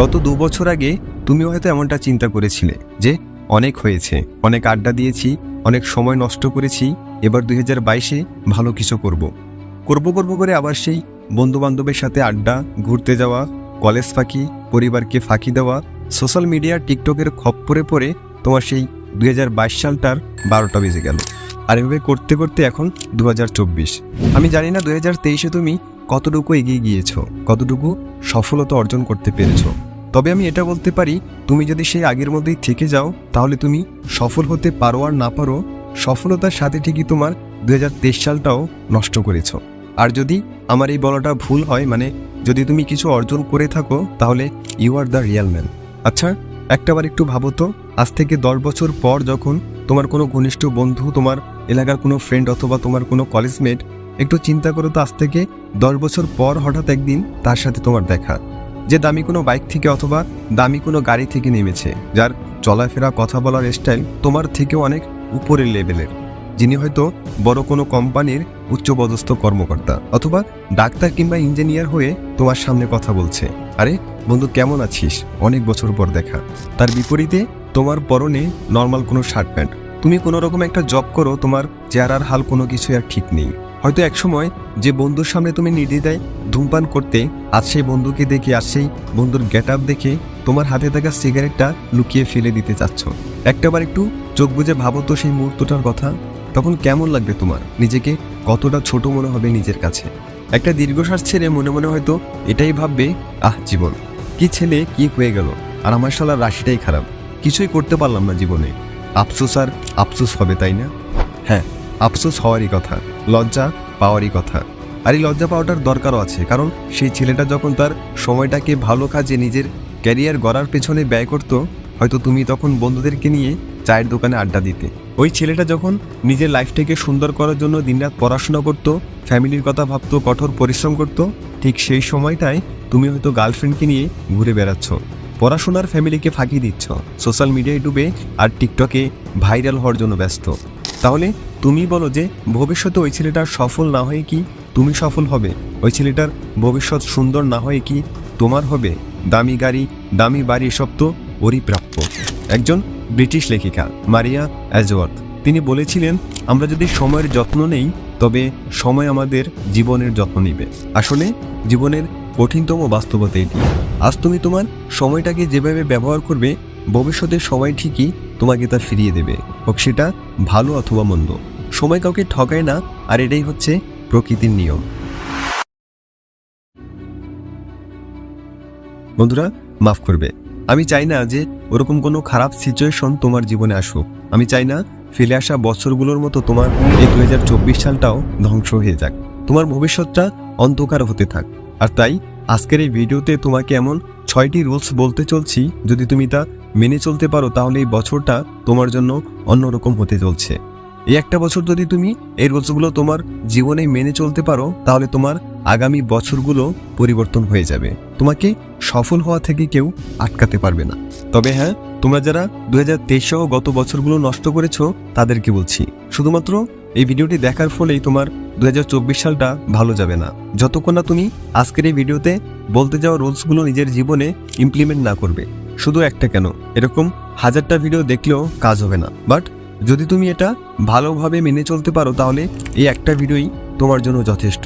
গত 2 বছর আগে তুমিও হয়তো এমনটা চিন্তা করেছিলে যে অনেক হয়েছে, অনেক আড্ডা দিয়েছি, অনেক সময় নষ্ট করেছি, এবার 2022-এ ভালো কিছু করব করে আবার সেই বন্ধুবান্ধবের সাথে আড্ডা, ঘুরতে যাওয়া, কলেজ ফাঁকি, পরিবারকে ফাঁকি দেওয়া, সোশ্যাল মিডিয়া, টিকটকের খপ্পরে পড়ে তোমার সেই 2022 সালটার 12টা বেজে গেল। আর এভাবে করতে করতে এখন 2024। আমি জানি না 2023-এ তুমি কতটুকু এগিয়ে গিয়েছো, কতটুকু সফলতা অর্জন করতে পেরেছো। তবে আমি এটা বলতে পারি, তুমি যদি সেই আগের মধ্যেই থেকে যাও তাহলে তুমি সফল হতে পারো আর না পারো, সফলতার সাথে ঠিকই তোমার 2023 সালটাও নষ্ট করেছো। আর যদি আমার এই বলাটা ভুল হয়, মানে যদি তুমি কিছু অর্জন করে থাকো, তাহলে you are the real man. আচ্ছা, একটাবার একটু ভাবো তো, আজ থেকে 10 বছর পর যখন তোমার কোনো ঘনিষ্ঠ বন্ধু, তোমার এলাকার কোনো ফ্রেন্ড অথবা তোমার কোনো কলেজমেট, একটু চিন্তা করো তো, আজ থেকে 10 বছর পর হঠাৎ একদিন তার সাথে তোমার দেখা, যে দামি কোনো বাইক থেকে অথবা দামি কোনো গাড়ি থেকে নেমেছে, যার চলাফেরা, কথা বলার স্টাইল তোমার থেকেও অনেক উপরের লেভেলের, যিনি হয়তো বড় কোনো কোম্পানির উচ্চপদস্থ কর্মকর্তা অথবা ডাক্তার কিংবা ইঞ্জিনিয়ার হয়ে তোমার সামনে কথা বলছে। আরে বন্ধু, কেমন আছিস, অনেক বছর পর দেখা। তার বিপরীতে তোমার পরনে নর্মাল কোনো শার্ট প্যান্ট, তুমি কোনো রকম একটা জব করো, তোমার চেহারার হাল কোনো কিছু আর ঠিক নেই। হয়তো একসময় যে বন্ধুর সামনে তুমি নির্দ্বিধায় ধূমপান করতে, আজ সেই বন্ধুকে দেখে, আজ সেই বন্ধুর গেট আপ দেখে তোমার হাতে থাকা সিগারেটটা লুকিয়ে ফেলে দিতে চাচ্ছ। একটাবার একটু চোখ বুজে ভাবো তো সেই মুহূর্তটার কথা, তখন কেমন লাগবে তোমার, নিজেকে কতটা ছোট মনে হবে নিজের কাছে। একটা দীর্ঘশ্বাস ছেড়ে মনে মনে হয়তো এটাই ভাববে, আহ জীবন, কি ছেলে কি হয়ে গেল, আর আমার শালার রাশিটাই খারাপ, কিছুই করতে পারলাম না জীবনে। আফসোস আর আফসোস হবে, তাই না? হ্যাঁ, আফসোস হওয়ারই কথা, লজ্জা পাওয়ারই কথা। আর এই লজ্জা পাওয়াটার দরকারও আছে, কারণ সেই ছেলেটা যখন তার সময়টাকে ভালো কাজে, নিজের ক্যারিয়ার গড়ার পেছনে ব্যয় করত, হয়তো তুমি তখন বন্ধুদেরকে নিয়ে চায়ের দোকানে আড্ডা দিতে। ওই ছেলেটা যখন নিজের লাইফটাকে সুন্দর করার জন্য দিনরাত পড়াশোনা করত, ফ্যামিলির কথা ভাবতো, কঠোর পরিশ্রম করত, ঠিক সেই সময়টায় তুমি হয়তো গার্লফ্রেন্ডকে নিয়ে ঘুরে বেড়াচ্ছ, পড়াশোনার ফ্যামিলিকে ফাঁকি দিচ্ছ, সোশ্যাল মিডিয়ায় ডুবে আর টিকটকে ভাইরাল হওয়ার জন্য ব্যস্ত। তাহলে তুমি বলো যে ভবিষ্যতে ওই ছেলেটার সফল না হয়ে কি তুমি সফল হবে? ওই ছেলেটার ভবিষ্যৎ সুন্দর না হয়ে কি তোমার হবে? দামি গাড়ি, দামি বাড়ি, এসব তো ওরই প্রাপ্য। একজন ব্রিটিশ লেখিকা মারিয়া অ্যাজওয়ার্থ, তিনি বলেছিলেন, আমরা যদি সময়ের যত্ন নেই তবে সময় আমাদের জীবনের যত্ন নিবে। আসলে জীবনের কঠিনতম বাস্তবতা এটি। আজ তুমি তোমার সময়টাকে যেভাবে ব্যবহার করবে, ভবিষ্যতের সময় ঠিকই তোমাকে তা ফিরিয়ে দেবে, হোক সেটা ভালো অথবা মন্দ। সময় কাউকে ঠকায় না, আর এটাই হচ্ছে প্রকৃতির নিয়ম। বন্ধুরা, মাফ করবে, আমি চাই না যে ওরকম কোনো খারাপ সিচুয়েশন তোমার জীবনে আসুক। আমি চাই না ফেলে আসা বছরগুলোর মতো তোমার এই 2024 সালটাও ধ্বংস হয়ে যাক, তোমার ভবিষ্যৎটা অন্ধকার হতে থাক। আর তাই আজকের এই ভিডিওতে তোমাকে এমন 6টি রুলস বলতে চলছি, যদি তুমি তা মেনে চলতে পারো তাহলে এই বছরটা তোমার জন্য অন্যরকম হতে চলছে। এই একটা বছর যদি তুমি এই রুলসগুলো তোমার জীবনে মেনে চলতে পারো, তাহলে তোমার আগামী বছরগুলো পরিবর্তন হয়ে যাবে। তোমাকে সফল হওয়া থেকে কেউ আটকাতে পারবে না। তবে হ্যাঁ, তোমরা যারা 2023 সহ গত বছরগুলো নষ্ট করেছো তাদেরকে বলছি, শুধুমাত্র এই ভিডিওটি দেখার ফলেই তোমার 2024 সালটা ভালো যাবে না, যতক্ষণ না তুমি আজকের এই ভিডিওতে বলতে যাওয়া রুলসগুলো নিজের জীবনে ইমপ্লিমেন্ট না করবে। শুধু একটা কেন, এরকম 1000টা ভিডিও দেখলেও কাজ হবে না। বাট যদি তুমি এটা ভালোভাবে মেনে চলতে পারো, তাহলে এই একটা ভিডিওই তোমার জন্য যথেষ্ট।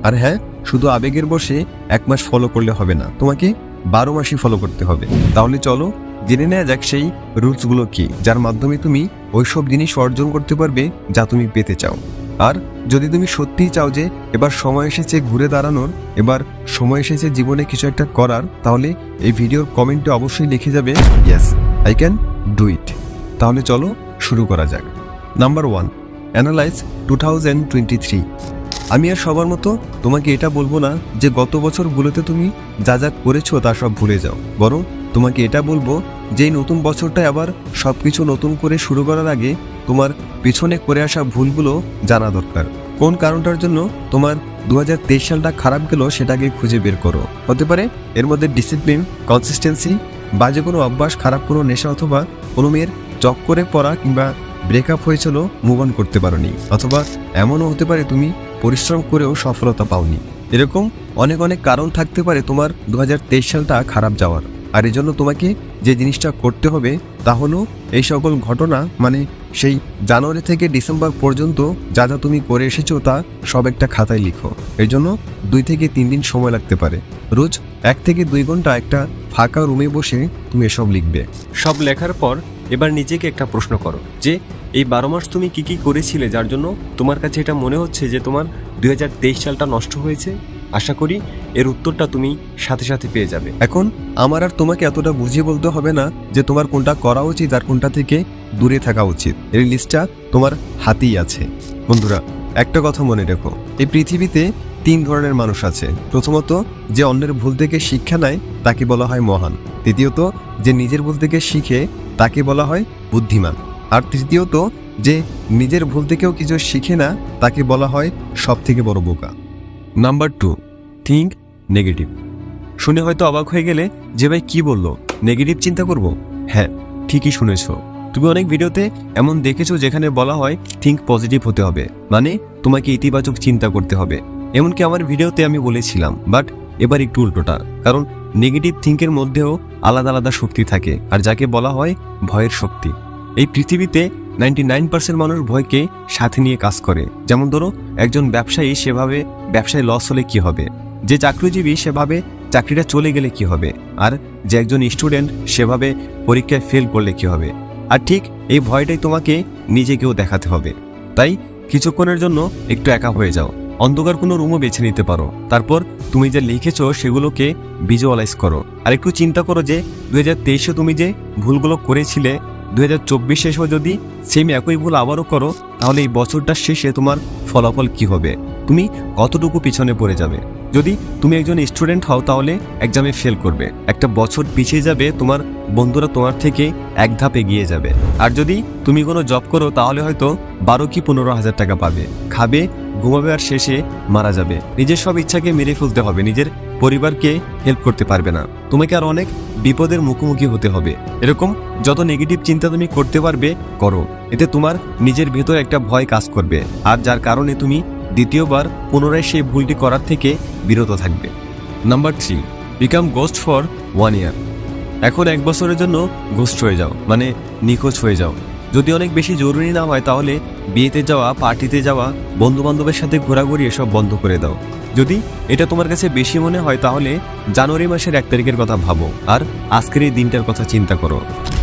আর হ্যাঁ, শুধু আবেগের বসে 1 মাস ফলো করলে হবে না, তোমাকে 12 মাসই ফলো করতে হবে। তাহলে চলো জেনে নেওয়া যাক সেই রুলসগুলো কি, যার মাধ্যমে তুমি ওইসব জিনিস অর্জন করতে পারবে যা তুমি পেতে চাও। আর যদি তুমি সত্যিই চাও যে এবার সময় এসেছে ঘুরে দাঁড়ানোর, এবার সময় এসেছে জীবনে কিছু একটা করার, তাহলে এই ভিডিওর কমেন্টে অবশ্যই লিখে যাবে, yes I can do it. তাহলে চলো শুরু করা যাক। Number 1, analyse 2023। আমি আর সবার মতো তোমাকে এটা বলবো না যে গত বছরগুলোতে তুমি যা যা করেছো তা সব ভুলে যাও, বরং তোমাকে এটা বলবো যে এই নতুন বছরটায় আবার সবকিছু নতুন করে শুরু করার আগে তোমার পিছনে করে আসা ভুলগুলো জানা দরকার। কোন কারণটার জন্য তোমার 2023 সালটা খারাপ গেল সেটাকে খুঁজে বের করো। হতে পারে এর মধ্যে ডিসিপ্লিন, কনসিস্টেন্সি, বাজে কোনো অভ্যাস, খারাপ কোনো নেশা, অথবা কোনো মেয়ের চক্করে পড়া, কিংবা ব্রেকআপ হয়েছিল মুভ অন করতে পারোনি, অথবা এমনও হতে পারে তুমি পরিশ্রম করেও সফলতা পাওনি। এরকম অনেক কারণ থাকতে পারে তোমার 2023 সালটা খারাপ যাওয়ার। আর এজন্য তোমাকে যে জিনিসটা করতে হবে তা হলো এই সকল ঘটনা মানে সেই জানুয়ারি থেকে ডিসেম্বর পর্যন্ত যা যা তুমি করে এসেছো তা সব একটা খাতায় লিখো। এর জন্য 2 থেকে 3 দিন সময় লাগতে পারে। রোজ 1 থেকে 2 ঘন্টা একটা ফাঁকা রুমে বসে তুমি এসব লিখবে। সব লেখার পর এবার নিজেকে একটা প্রশ্ন করো যে এই 12 মাস তুমি কি কি করেছিলে যার জন্য তোমার কাছে এটা মনে হচ্ছে যে তোমার 2023 সালটা নষ্ট হয়েছে। আশা করি এর উত্তরটা তুমি সাথে সাথে পেয়ে যাবে। এখন আমার আর তোমাকে এতটা বুঝিয়ে বলতে হবে না যে তোমার কোনটা করা উচিত আর কোনটা থেকে দূরে থাকা উচিত। এই লিস্টটা তোমার হাতেই আছে। বন্ধুরা, একটা কথা মনে রেখো, এই পৃথিবীতে 3 ধরনের মানুষ আছে। প্রথমত, যে অন্যের ভুল থেকে শিক্ষা নেয় তাকে বলা হয় মহান। দ্বিতীয়ত, যে নিজের ভুল থেকে শিখে তাকে বলা হয় বুদ্ধিমান। আর তৃতীয়ত, যে নিজের ভুল থেকেও কিছু শিখে না তাকে বলা হয় সবথেকে বড় বোকা। Number 2, think negative. শুনে হয়তো অবাক হয়ে গেলে যে ভাই কি বললো, নেগেটিভ চিন্তা করব? হ্যাঁ, ঠিকই শুনেছো। তুমি অনেক ভিডিওতে এমন দেখেছো যেখানে বলা হয় থিঙ্ক পজিটিভ হতে হবে, মানে তোমাকে ইতিবাচক চিন্তা করতে হবে। এমনকি আমার ভিডিওতে আমি বলেছিলাম, বাট এবার একটু উল্টোটা। কারণ নেগেটিভ থিঙ্কের মধ্যেও আলাদা আলাদা শক্তি থাকে, আর যাকে বলা হয় ভয়ের শক্তি। এই পৃথিবীতে 99% মানুষ ভয়কে সাথে নিয়ে কাজ করে। যেমন ধরো, একজন ব্যবসায়ী সেভাবে ব্যবসায় লস হলে কি হবে, যে চাকরিজীবী সেভাবে চাকরিটা চলে গেলে কি হবে, আর যে একজন স্টুডেন্ট সেভাবে পরীক্ষায় ফেল করলে কি হবে। আর ঠিক এই ভয়টাই তোমাকে নিজেকেও দেখাতে হবে। তাই কিছুক্ষণের জন্য একটু একা হয়ে যাও, অন্ধকার কোনো রুমও বেছে নিতে পারো। তারপর তুমি যে লিখেছো সেগুলোকে ভিজুয়ালাইজ করো, আর একটু চিন্তা করো যে 2023-এ তুমি যে ভুলগুলো করেছিলে 2024 শেষেও যদি সেম একই ভুল আবারও করো, তাহলে এই বছরটার শেষে তোমার ফলাফল কি হবে, তুমি কতটুকু পিছনে পড়ে যাবে। যদি তুমি একজন স্টুডেন্ট হও তাহলে এক্সামে ফেল করবে, একটা বছর পিছিয়ে যাবে, তোমার বন্ধুরা তোমার থেকে এক ধাপ এগিয়ে যাবে। আর যদি তুমি কোনো জব করো তাহলে হয়তো 12 কি 15,000 টাকা পাবে, খাবে, ঘুমাবে, আর শেষে মারা যাবে। নিজের সব ইচ্ছাকে মেরে ফেলতে হবে, নিজের পরিবারকে হেল্প করতে পারবে না, তোমাকে আর অনেক বিপদের মুখোমুখি হতে হবে। এরকম যত নেগেটিভ চিন্তা তুমি করতে পারবে করো, এতে তোমার নিজের ভেতর একটা ভয় কাজ করবে, আর যার কারণে তুমি দ্বিতীয়বার পুনরায় সেই ভুলটি করার থেকে বিরত থাকবে। Number 3, become ghost for 1 year। এখন 1 বছরের জন্য গোস্ট হয়ে যাও, মানে নিখোঁজ হয়ে যাও। যদি অনেক বেশি জরুরি না হয় তাহলে বিয়েতে যাওয়া, পার্টিতে যাওয়া, বন্ধু বান্ধবের সাথে ঘোরাঘুরি এসব বন্ধ করে দাও। যদি এটা তোমার কাছে বেশি মনে হয় তাহলে জানুয়ারি মাসের 1 তারিখের কথা ভাবো, আর আজকের এই দিনটার কথা চিন্তা করো।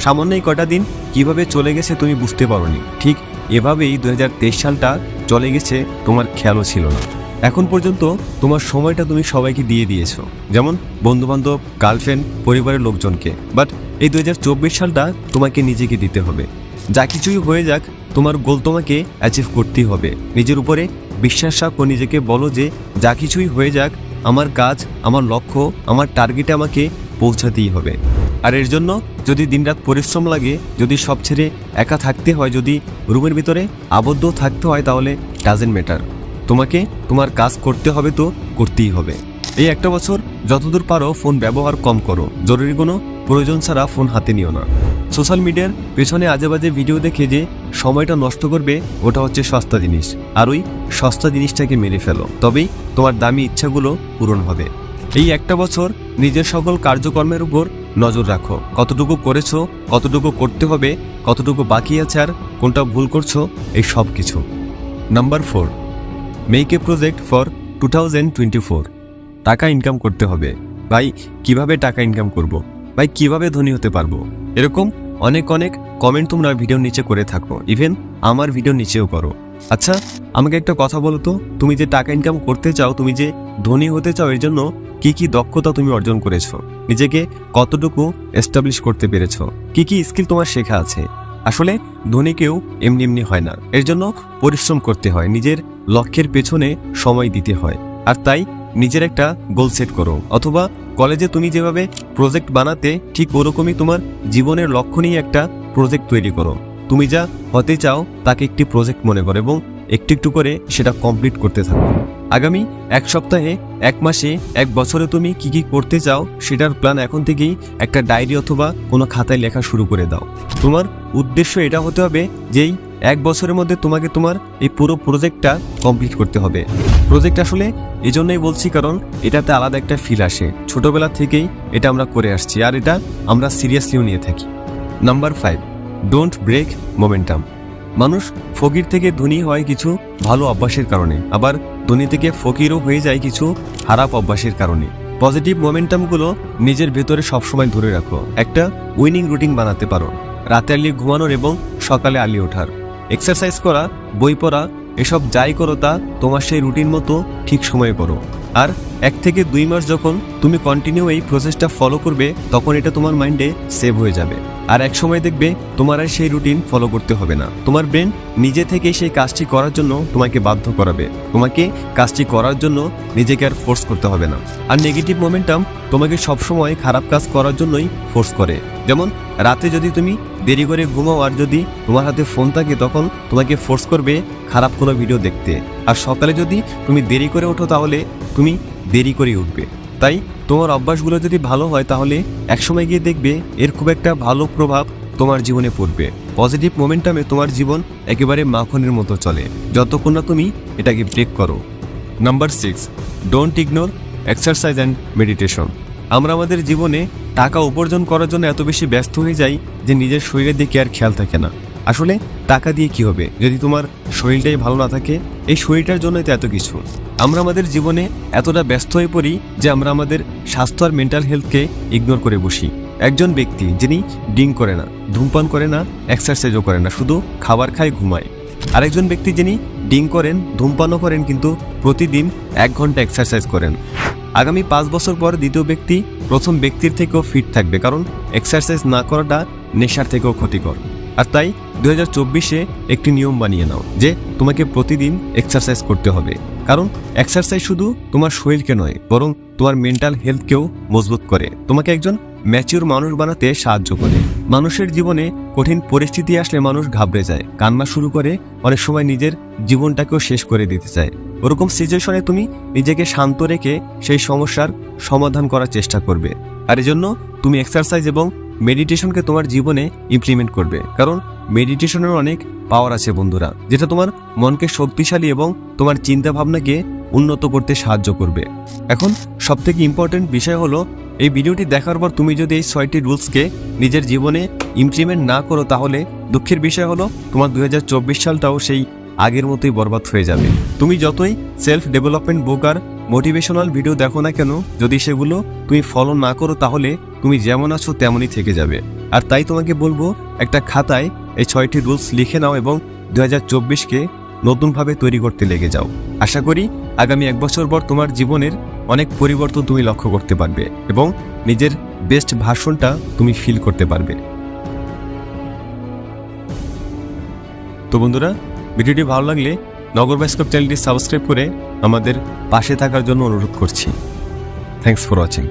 সামান্য এই কটা দিন কিভাবে চলে গেছে তুমি বুঝতে পারোনি, ঠিক এভাবেই 2023 সালটা চলে গেছে, তোমার খেয়ালও ছিল না। এখন পর্যন্ত তোমার সময়টা তুমি সবাইকে দিয়ে দিয়েছো, যেমন বন্ধুবান্ধব, গার্লফ্রেন্ড, পরিবারের লোকজনকে। বাট এই 2024 সালটা তোমাকে নিজেকে দিতে হবে। যা কিছুই হয়ে যাক, তোমার গোল তোমাকে অ্যাচিভ করতেই হবে। নিজের উপরে বিশ্বাস রাখো, নিজেকে বলো যে যা কিছুই হয়ে যাক, আমার কাজ, আমার লক্ষ্য, আমার টার্গেটে আমাকে পৌঁছাতেই হবে। আর এর জন্য যদি দিনরাত পরিশ্রম লাগে, যদি সব ছেড়ে একা থাকতে হয়, যদি রুমের ভিতরে আবদ্ধ থাকতে হয়, তাহলে ডাজেন্ট ম্যাটার, তোমাকে তোমার কাজ করতে হবে, তো করতেই হবে। এই 1 বছর যতদূর পারো ফোন ব্যবহার কম করো, জরুরি কোনো প্রয়োজন ছাড়া ফোন হাতে নিও না। সোশ্যাল মিডিয়ার পেছনে আজে বাজে ভিডিও দেখে যে সময়টা নষ্ট করবে, ওটা হচ্ছে সস্তা জিনিস, আর ওই সস্তা জিনিসটাকে মেরে ফেলো, তবেই তোমার দামি ইচ্ছাগুলো পূরণ হবে। এই 1 বছর নিজের সকল কার্যকর্মের উপর নজর রাখো, কতটুকু করেছো, কতটুকু করতে হবে, কতটুকু বাকি আছে, আর কোনটা ভুল করছো, এই সব কিছু। Number 4, make a project for 2024। টাকা ইনকাম করতে হবে। ভাই কিভাবে টাকা ইনকাম করব, ভাই কিভাবে ধনী হতে পারবো, এরকম অনেক অনেক কমেন্ট তোমরা ভিডিওর নিচে করে থাকো, ইভেন আমার ভিডিওর নিচেও করো। আচ্ছা, আমাকে একটা কথা বলো তো, তুমি যে টাকা ইনকাম করতে চাও, তুমি যে ধনী হতে চাও, এর জন্য কি কি দক্ষতা তুমি অর্জন করেছো, নিজেকে কতটুকু এস্টাবলিশ করতে পেরেছো, কি কি স্কিল তোমার শেখা আছে। আসলে ধনী কেউ এমনি এমনি হয় না, এর জন্য পরিশ্রম করতে হয়, নিজের লক্ষ্যের পেছনে সময় দিতে হয়। আর তাই নিজের একটা গোল সেট করো, অথবা কলেজে তুমি যেভাবে প্রজেক্ট বানাতে, ঠিক ওরকমই তোমার জীবনের লক্ষ্য নিয়ে একটা প্রজেক্ট তৈরি করো। তুমি যা হতে চাও তাকে একটি প্রজেক্ট মনে করো এবং একটু একটু করে সেটা কমপ্লিট করতে থাকো। আগামী এক সপ্তাহে, এক মাসে, এক বছরে তুমি কি কি করতে চাও সেটার প্ল্যান এখন থেকেই একটা ডায়েরি অথবা কোনো খাতায় লেখা শুরু করে দাও। তোমার উদ্দেশ্য এটা হতে হবে যেই এক বছরের মধ্যে তোমাকে তোমার এই পুরো প্রজেক্টটা কমপ্লিট করতে হবে। প্রজেক্ট আসলে এই জন্যই বলছি কারণ এটাতে আলাদা একটা ফিল আসে। ছোটবেলা থেকেই এটা আমরা করে আসছি আর এটা আমরা সিরিয়াসলিও নিয়ে থাকি। Number 5, don't break momentum. মানুষ ফকির থেকে ধনী হয় কিছু ভালো অভ্যাসের কারণে, আবার ধনী থেকে ফকিরও হয়ে যায় কিছু খারাপ অভ্যাসের কারণে। পজিটিভ মোমেন্টামগুলো নিজের ভেতরে সবসময় ধরে রাখো। একটা উইনিং রুটিন বানাতে পারো, রাতে আর্লি ঘুমানোর এবং সকালে আর্লি ওঠার, এক্সারসাইজ করা, বই পড়া, এসব যাই করো তা তোমার সেই রুটিন মতো ঠিক সময়ে করো। আর 1 থেকে 2 মাস যখন তুমি কন্টিনিউ এই প্রসেসটা ফলো করবে তখন এটা তোমার মাইন্ডে সেভ হয়ে যাবে। আর এক সময় দেখবে তোমার আর সেই রুটিন ফলো করতে হবে না। তোমার ব্রেন নিজে থেকে সেই কাজটি করার জন্য তোমাকে বাধ্য করাবে। তোমাকে কাজটি করার জন্য নিজেকে আর ফোর্স করতে হবে না। আর নেগেটিভ মোমেন্টাম তোমাকে সবসময় খারাপ কাজ করার জন্যই ফোর্স করে। যেমন রাতে যদি তুমি দেরি করে ঘুমাও আর যদি তোমার হাতে ফোন থাকে তখন তোমাকে ফোর্স করবে খারাপ কোনো ভিডিও দেখতে। আর সকালে যদি তুমি দেরি করে ওঠো তাহলে তুমি দেরি করে উঠবে। তাই তোমার অভ্যাসগুলো যদি ভালো হয় তাহলে একসময় গিয়ে দেখবে এর খুব একটা ভালো প্রভাব তোমার জীবনে পড়বে। পজিটিভ মোমেন্টামে তোমার জীবন একেবারে মাখনের মতো চলে যতক্ষণ না তুমি এটাকে ব্রেক করো। Number 6, don't ignore exercise and meditation. আমরা আমাদের জীবনে টাকা উপার্জন করার জন্য এত বেশি ব্যস্ত হয়ে যাই যে নিজের শরীরের দিকে আর খেয়াল থাকে না। আসলে টাকা দিয়ে কি হবে যদি তোমার শরীরটাই ভালো না থাকে? এই শরীরটার জন্যই তো এত কিছু। আমরা আমাদের জীবনে এতটা ব্যস্ত হয়ে পড়ি যে আমরা আমাদের স্বাস্থ্য আর মেন্টাল হেলথকে ইগনোর করে বসি। একজন ব্যক্তি যিনি ড্রিঙ্ক করে না, ধূমপান করে না, এক্সারসাইজও করে না, শুধু খাবার খায়, ঘুমায়। আরেকজন ব্যক্তি যিনি ড্রিঙ্ক করেন, ধূমপানও করেন কিন্তু প্রতিদিন 1 ঘন্টা এক্সারসাইজ করেন। আগামী 5 বছর পর দ্বিতীয় ব্যক্তি প্রথম ব্যক্তির থেকেও ফিট থাকবে, কারণ এক্সারসাইজ না করাটা নেশার থেকেও ক্ষতিকর। আর তাই 2024-এ একটি নিয়ম বানিয়ে নাও যে তোমাকে প্রতিদিন এক্সারসাইজ করতে হবে। কারণ এক্সারসাইজ শুধু তোমার শরীরকে নয় বরং তোমার মেন্টাল হেলথকেও মজবুত করে, তোমাকে একজন ম্যাচিউর মানুষ বানাতে সাহায্য করে। মানুষের জীবনে কঠিন পরিস্থিতি আসলে মানুষ ঘাবড়ে যায়, কান্না শুরু করে, অনেক সময় নিজের জীবনটাকেও শেষ করে দিতে চায়। ওরকম সিচুয়েশনে তুমি নিজেকে শান্ত রেখে সেই সমস্যার সমাধান করার চেষ্টা করবে। আর এজন্য তুমি এক্সারসাইজ এবং মেডিটেশনকে তোমার জীবনে ইমপ্লিমেন্ট করবে, কারণ মেডিটেশনের অনেক পাওয়ার আছে বন্ধুরা, যেটা তোমার মনকে শক্তিশালী এবং তোমার চিন্তা ভাবনাকে উন্নত করতে সাহায্য করবে। এখন সবথেকে ইম্পর্টেন্ট বিষয় হলো এই ভিডিওটি দেখার পর তুমি যদি এই 6টি রুলসকে নিজের জীবনে ইমপ্লিমেন্ট না করো তাহলে দুঃখের বিষয় হলো তোমার 2024 সালটাও সেই আগের মতোই বরবাদ হয়ে যাবে। তুমি যতই সেলফ ডেভেলপমেন্ট বুক আর মোটিভেশনাল ভিডিও দেখো না কেন, যদি সেগুলো তুমি ফলো না করো তাহলে তুমি যেমন আছো তেমনই থেকে যাবে। আর তাই তোমাকে বলবো একটা খাতায় এই 6টি রুলস লিখে নাও এবং 2024-কে নতুনভাবে তৈরি করতে লেগে যাও। আশা করি আগামী 1 বছর পর তোমার জীবনের অনেক পরিবর্তন তুমি লক্ষ্য করতে পারবে এবং নিজের বেস্ট ভার্সনটা তুমি ফিল করতে পারবে। তো বন্ধুরা, ভিডিওটি ভালো লাগলে নগর বায়োস্কোপ চ্যানেলটি সাবস্ক্রাইব করে আমাদের পাশে থাকার জন্য অনুরোধ করছি। Thanks for watching.